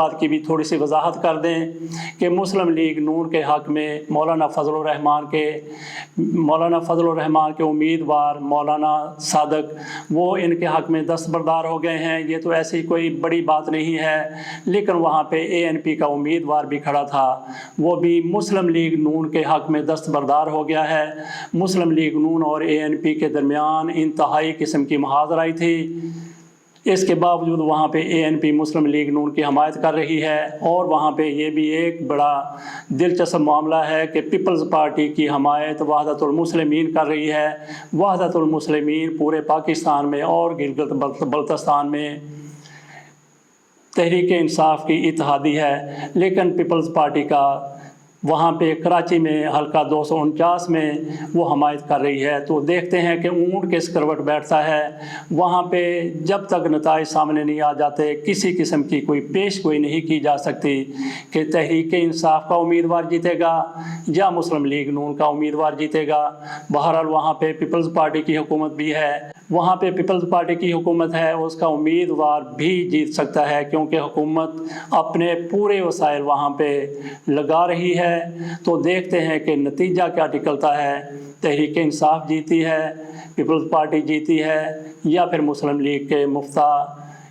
بات کی بھی تھوڑی سی وضاحت کر دیں کہ مسلم لیگ نون کے حق میں مولانا فضل الرحمان کے امیدوار مولانا صادق وہ ان کے حق میں دستبردار ہو گئے ہیں۔ یہ تو ایسی کوئی بڑی بات نہیں ہے، لیکن وہاں پہ ANP کا امیدوار بھی کھڑا تھا، وہ بھی مسلم لیگ نون کے حق میں دستبردار ہو گیا ہے۔ مسلم لیگ نون اور ANP کے درمیان انتہائی قسم کی محاذرائی تھی، اس کے باوجود وہاں پہ ANP مسلم لیگ نون کی حمایت کر رہی ہے۔ اور وہاں پہ یہ بھی ایک بڑا دلچسپ معاملہ ہے کہ پیپلز پارٹی کی حمایت وحدت المسلمین کر رہی ہے۔ وحدت المسلمین پورے پاکستان میں اور گلگت بلتستان میں تحریک انصاف کی اتحادی ہے، لیکن پیپلز پارٹی کا وہاں پہ کراچی میں حلقہ 249 میں وہ حمایت کر رہی ہے۔ تو دیکھتے ہیں کہ اونٹ کس کروٹ بیٹھتا ہے۔ وہاں پہ جب تک نتائج سامنے نہیں آ جاتے کسی قسم کی کوئی پیش گوئی نہیں کی جا سکتی کہ تحریک انصاف کا امیدوار جیتے گا یا مسلم لیگ نون کا امیدوار جیتے گا۔ بہرحال وہاں پہ پیپلز پارٹی کی حکومت بھی ہے، وہاں پہ پیپلز پارٹی کی حکومت ہے، اس کا امیدوار بھی جیت سکتا ہے کیونکہ حکومت اپنے پورے وسائل وہاں پہ لگا رہی ہے۔ تو دیکھتے ہیں کہ نتیجہ کیا نکلتا ہے، تحریک انصاف جیتی ہے، پیپلز پارٹی جیتی ہے یا پھر مسلم لیگ کے مفتیٰ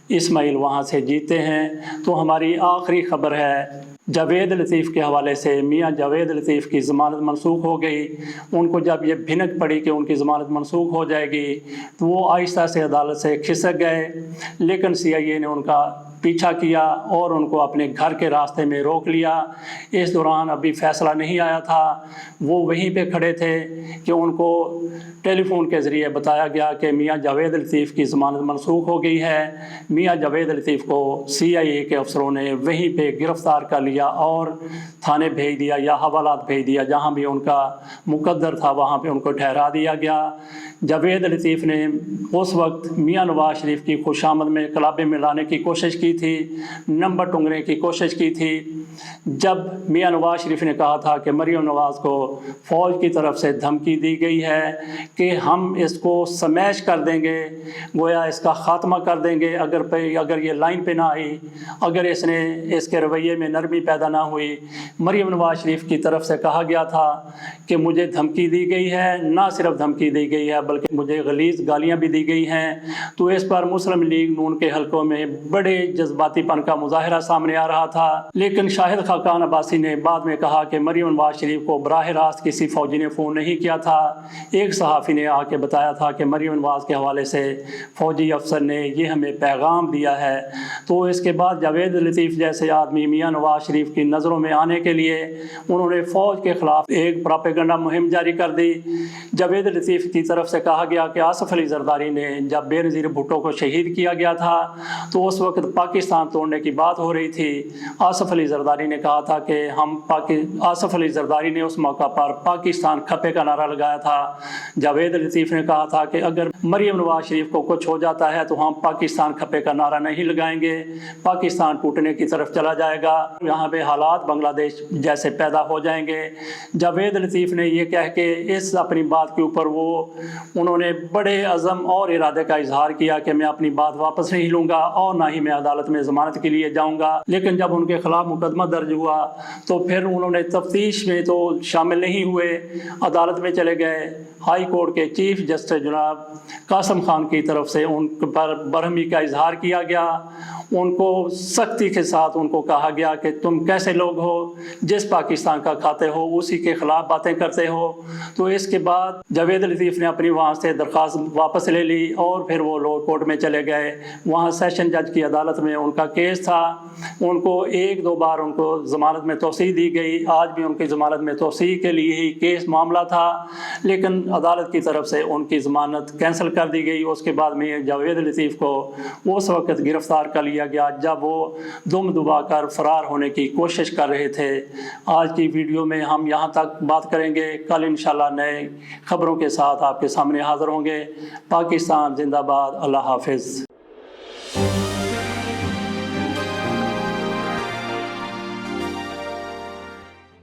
اسماعیل وہاں سے جیتے ہیں۔ تو ہماری آخری خبر ہے جاوید لطیف کے حوالے سے۔ میاں جاوید لطیف کی ضمانت منسوخ ہو گئی۔ ان کو جب یہ بھنک پڑی کہ ان کی ضمانت منسوخ ہو جائے گی تو وہ آہستہ سے عدالت سے کھسک گئے، لیکن CIA نے ان کا پیچھا کیا اور ان کو اپنے گھر کے راستے میں روک لیا۔ اس دوران ابھی فیصلہ نہیں آیا تھا، وہ وہیں پہ کھڑے تھے کہ ان کو ٹیلی فون کے ذریعے بتایا گیا کہ میاں جاوید لطیف کی ضمانت منسوخ ہو گئی ہے۔ میاں جاوید لطیف کو CIA کے افسروں نے وہیں پہ گرفتار کر لیا اور تھانے بھیج دیا یا حوالات بھیج دیا، جہاں بھی ان کا مقدر تھا وہاں پہ ان کو ٹھہرا دیا گیا۔ جاوید لطیف نے اس وقت میاں نواز شریف کی خوشامد میں کلابیں ملانے کی کوشش کی تھی، نمبر ٹنگنے کی کوشش کی تھی۔ جب میاں نواز شریف نے کہا تھا کہ مریم نواز کو فوج کی طرف سے دھمکی دی گئی ہے کہ ہم اس کو سمیش کر دیں گے، گویا اس کا خاتمہ کر دیں گے اگر یہ لائن پہ نہ آئی، اگر اس کے رویے میں نرمی پیدا نہ ہوئی۔ مریم نواز شریف کی طرف سے کہا گیا تھا کہ مجھے دھمکی دی گئی ہے، نہ صرف دھمکی دی گئی ہے بلکہ مجھے غلیظ گالیاں بھی دی گئی ہیں۔ تو اس پر مسلم لیگ نون کے حلقوں میں بڑے جذباتی پن کا مظاہرہ سامنے آ رہا تھا، لیکن شاہد خاقان عباسی نے بعد میں کہا کہ مریم نواز شریف کو براہ راست کسی فوجی نے فون نہیں کیا تھا، ایک صحافی نے آ کے بتایا تھا کہ مریم نواز کے حوالے سے فوجی افسر نے یہ ہمیں پیغام دیا ہے۔ تو اس کے بعد جاوید لطیف جیسے آدمی میاں نواز شریف کی نظروں میں آنے کے لیے انہوں نے فوج کے خلاف ایک پراپیگنڈا مہم جاری کر دی۔ جاوید لطیف کی طرف سے کہا گیا کہ آصف علی زرداری نے جب بے نظیر بھٹو کو شہید کیا گیا تھا تو اس وقت پاکستان توڑنے کی بات ہو رہی تھی۔ آصف علی زرداری نے کہا تھا کہ آصف علی زرداری نے اس موقع پر پاکستان کھپے کا نعرہ لگایا تھا۔ جاوید لطیف نے کہا تھا کہ اگر مریم نواز شریف کو کچھ ہو جاتا ہے تو ہم پاکستان کھپے کا نعرہ نہیں لگائیں گے، پاکستان ٹوٹنے کی طرف چلا جائے گا، یہاں پہ حالات بنگلہ دیش جیسے پیدا ہو جائیں گے۔ جاوید لطیف نے یہ کہہ کے اس اپنی بات کے اوپر انہوں نے بڑے عزم اور ارادے کا اظہار کیا کہ میں اپنی بات واپس نہیں لوں گا اور نہ ہی میں عدالت میں ضمانت کے لیے جاؤں گا۔ لیکن جب ان کے خلاف مقدمہ درج ہوا تو پھر انہوں نے تفتیش میں تو شامل نہیں ہوئے، عدالت میں چلے گئے۔ ہائی کورٹ کے چیف جسٹس جناب قاسم خان کی طرف سے ان پر برہمی کا اظہار کیا گیا، ان کو سختی کے ساتھ ان کو کہا گیا کہ تم کیسے لوگ ہو جس پاکستان کا کھاتے ہو اسی کے خلاف باتیں کرتے ہو۔ تو اس کے بعد جاوید لطیف نے اپنی وہاں سے درخواست واپس لے لی اور پھر وہ لوور کورٹ میں چلے گئے۔ وہاں سیشن جج کی عدالت میں ان کا کیس تھا، ان کو ایک دو بار ان کو ضمانت میں توسیع دی گئی، آج بھی ان کی ضمانت میں توسیع کے لیے ہی کیس معاملہ تھا، لیکن عدالت کی طرف سے ان کی ضمانت کینسل کر دی گئی۔ اس کے بعد میں جاوید لطیف کو اس وقت گرفتار کر لیا گیا جب وہ دم دبا کر فرار ہونے کی کوشش کر رہے تھے۔ آج کی ویڈیو میں ہم یہاں تک بات کریں گے، کل انشاءاللہ نئے خبروں کے ساتھ آپ کے سامنے حاضر ہوں گے۔ پاکستان زندہ باد، اللہ حافظ۔